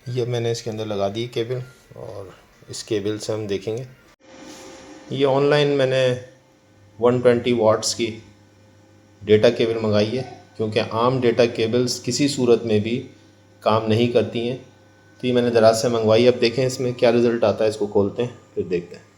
ये मैंने इसके अंदर लगा दी केबल, और इस केबल से हम देखेंगे। ये ऑनलाइन मैंने 120 वाट्स की डेटा केबल मंगाई है, क्योंकि आम डेटा केबल्स किसी सूरत में भी काम नहीं करती हैं। तो ये मैंने दराज से मंगवाई। अब देखें इसमें क्या रिज़ल्ट आता है। इसको खोलते हैं फिर देखते हैं।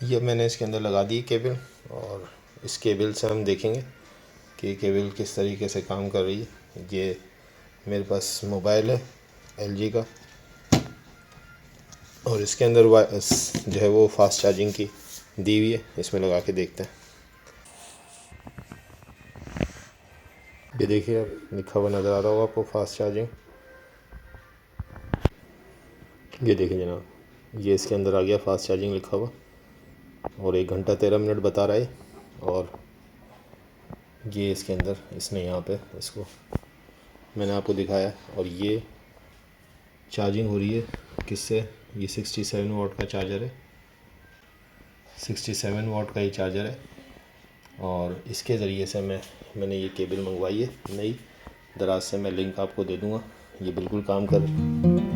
ये मैंने इसके अंदर लगा दी केबल, और इस केबल से हम देखेंगे कि केबल किस तरीके से काम कर रही है। ये मेरे पास मोबाइल है LG का, और इसके अंदर जो है वो फास्ट चार्जिंग की दी हुई है। इसमें लगा के देखते हैं। ये देखिए, अब लिखा हुआ नज़र आ रहा होगा आपको फास्ट चार्जिंग। ये देखिए जनाब, ये इसके अंदर आ गया फास्ट चार्जिंग लिखा हुआ, और 1 घंटा 13 मिनट बता रहा है। और ये इसके अंदर इसने यहाँ पे इसको मैंने आपको दिखाया, और ये चार्जिंग हो रही है किससे। ये 67 वाट का चार्जर है, 67 वाट का ये चार्जर है। और इसके ज़रिए से मैंने ये केबल मंगवाई है नई। दराज से मैं लिंक आपको दे दूँगा। ये बिल्कुल काम कर